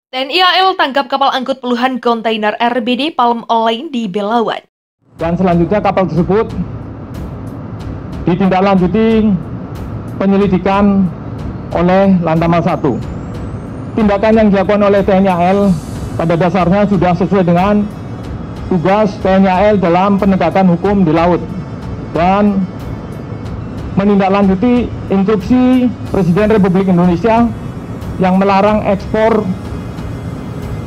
TNI AL tangkap kapal angkut puluhan kontainer RBD Palm Oil di Belawan. Dan selanjutnya kapal tersebut ditindaklanjuti penyelidikan oleh Lantamal 1. Tindakan yang dilakukan oleh TNI AL pada dasarnya sudah sesuai dengan tugas TNI AL dalam penegakan hukum di laut dan menindaklanjuti instruksi Presiden Republik Indonesia yang melarang ekspor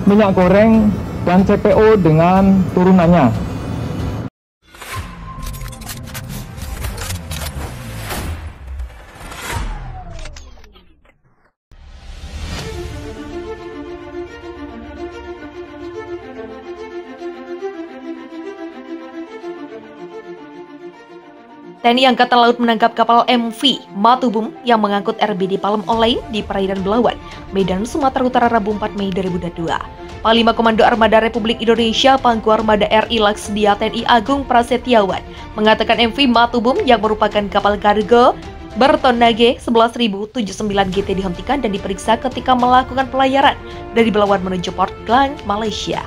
minyak goreng dan CPO dengan turunannya. TNI Angkatan Laut menangkap kapal MV Matubum yang mengangkut RBD Palm Oil di perairan Belawan, Medan, Sumatera Utara, Rabu 4 Mei 2022. Panglima Komando Armada Republik Indonesia Pangku Armada RI Laksdia TNI Agung Prasetyawan mengatakan MV Matubum yang merupakan kapal kargo bertonnage 11.079 GT dihentikan dan diperiksa ketika melakukan pelayaran dari Belawan menuju Port Klang, Malaysia.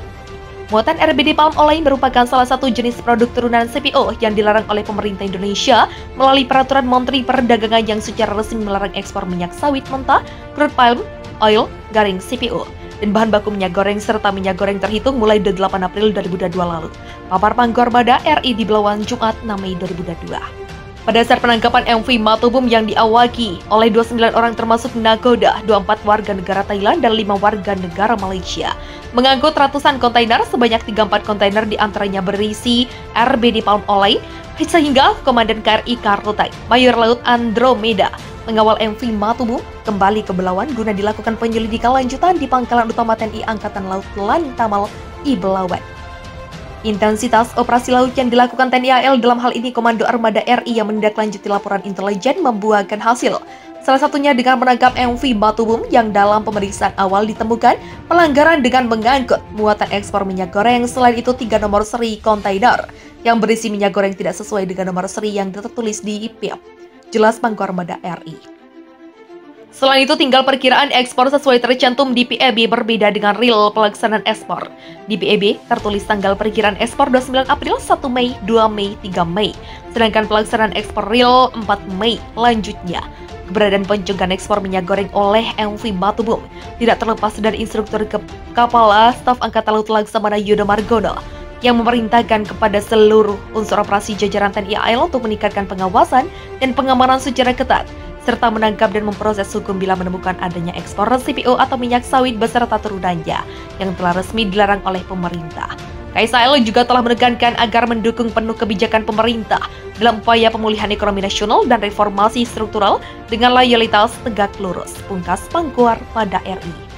Muatan RBD Palm Oil merupakan salah satu jenis produk turunan CPO yang dilarang oleh pemerintah Indonesia melalui Peraturan Menteri Perdagangan yang secara resmi melarang ekspor minyak sawit mentah, crude palm oil, garing CPO, dan bahan baku minyak goreng serta minyak goreng terhitung mulai 8 April 2022 lalu. Papar Pangku Armada RI di Belawan, Jumat 6 Mei 2022. Pada saat penangkapan MV Matubum yang diawaki oleh 29 orang termasuk nakoda, 24 warga negara Thailand dan 5 warga negara Malaysia, mengangkut ratusan kontainer sebanyak 34 kontainer diantaranya berisi RBD Palm Oil, sehingga Komandan KRI Karotai, Mayor Laut Andromeda, mengawal MV Matubum kembali ke Belawan guna dilakukan penyelidikan lanjutan di Pangkalan Utama TNI Angkatan Laut Lantamal I Belawan. Intensitas operasi laut yang dilakukan TNI AL dalam hal ini Komando Armada RI yang menindaklanjuti laporan intelijen membuahkan hasil. Salah satunya dengan menangkap MV Matubum yang dalam pemeriksaan awal ditemukan pelanggaran dengan mengangkut muatan ekspor minyak goreng. Selain itu 3 nomor seri kontainer yang berisi minyak goreng tidak sesuai dengan nomor seri yang tertulis di PIP. Jelas Pangku Armada RI. Selain itu, tinggal perkiraan ekspor sesuai tercantum di PEB berbeda dengan real pelaksanaan ekspor. Di PEB tertulis tanggal perkiraan ekspor 29 April, 1 Mei, 2 Mei, 3 Mei. Sedangkan pelaksanaan ekspor real 4 Mei. Lanjutnya, keberadaan pencegahan ekspor minyak goreng oleh MV Matubum tidak terlepas dari instruktur Kepala Staf Angkatan Laut Laksamana Yudo Margono yang memerintahkan kepada seluruh unsur operasi jajaran TNI AL untuk meningkatkan pengawasan dan pengamanan secara ketat, serta menangkap dan memproses hukum bila menemukan adanya ekspor CPO atau minyak sawit beserta turunannya yang telah resmi dilarang oleh pemerintah. KSAL juga telah menekankan agar mendukung penuh kebijakan pemerintah dalam upaya pemulihan ekonomi nasional dan reformasi struktural dengan loyalitas tegak lurus, pungkas Pangku Armada RI.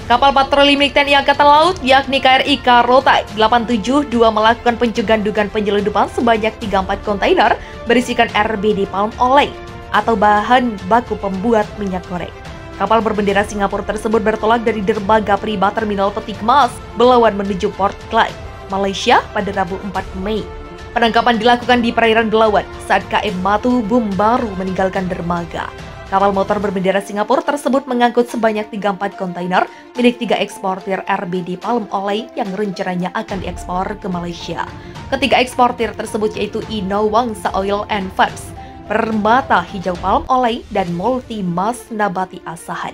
Kapal patroli milik TNI Angkatan Laut yakni KRI Karotai 872 melakukan pencegahan dugaan penyelundupan sebanyak 34 kontainer berisikan RBD Palm Oil atau bahan baku pembuat minyak goreng. Kapal berbendera Singapura tersebut bertolak dari dermaga Prima Terminal Peti Kemas, Belawan menuju Port Klang, Malaysia pada Rabu 4 Mei. Penangkapan dilakukan di perairan Belawan saat KM Matubum baru meninggalkan dermaga. Kapal motor berbendera Singapura tersebut mengangkut sebanyak 34 kontainer milik 3 eksportir RBD Palm Oil yang rencananya akan diekspor ke Malaysia. Ketiga eksportir tersebut yaitu Ino Wangsa Oil and Fats, Permata Hijau Palm Oil, dan Multi Mas Nabati Asahan.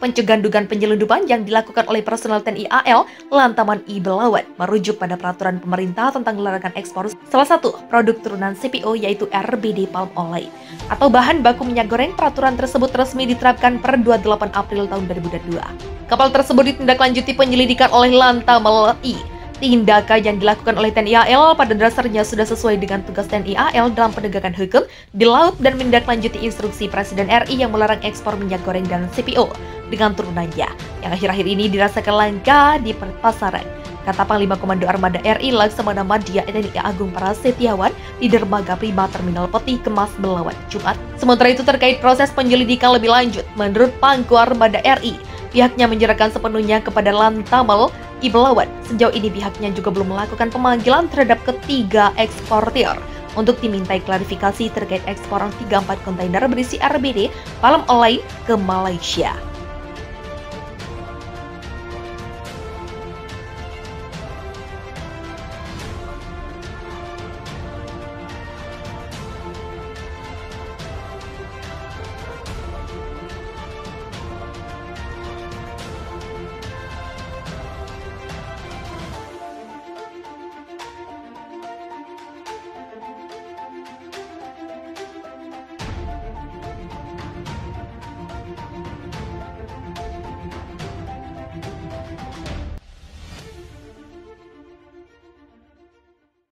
Pencegahan dugaan penyelundupan yang dilakukan oleh personel TNI AL Lantaman I Belawan merujuk pada peraturan pemerintah tentang larangan ekspor salah satu produk turunan CPO yaitu RBD Palm Oil atau bahan baku minyak goreng. Peraturan tersebut resmi diterapkan per 28 April tahun 2022. Kapal tersebut ditindaklanjuti penyelidikan oleh Lantamal I. Tindakan yang dilakukan oleh TNI AL pada dasarnya sudah sesuai dengan tugas TNI AL dalam penegakan hukum di laut dan menindaklanjuti instruksi Presiden RI yang melarang ekspor minyak goreng dan CPO dengan turunannya yang akhir-akhir ini dirasakan langka di pasaran, kata Panglima Komando Armada RI Laksamana Madya TNI Agung Prasetyawan di dermaga Prima Terminal Peti Kemas, Belawan, Jumat. Sementara itu terkait proses penyelidikan lebih lanjut, menurut Pangku Armada RI, pihaknya menyerahkan sepenuhnya kepada Lantamal I Belawan. Sejauh ini pihaknya juga belum melakukan pemanggilan terhadap ketiga eksportir untuk dimintai klarifikasi terkait ekspor 34 kontainer berisi RBD Palm Oil ke Malaysia.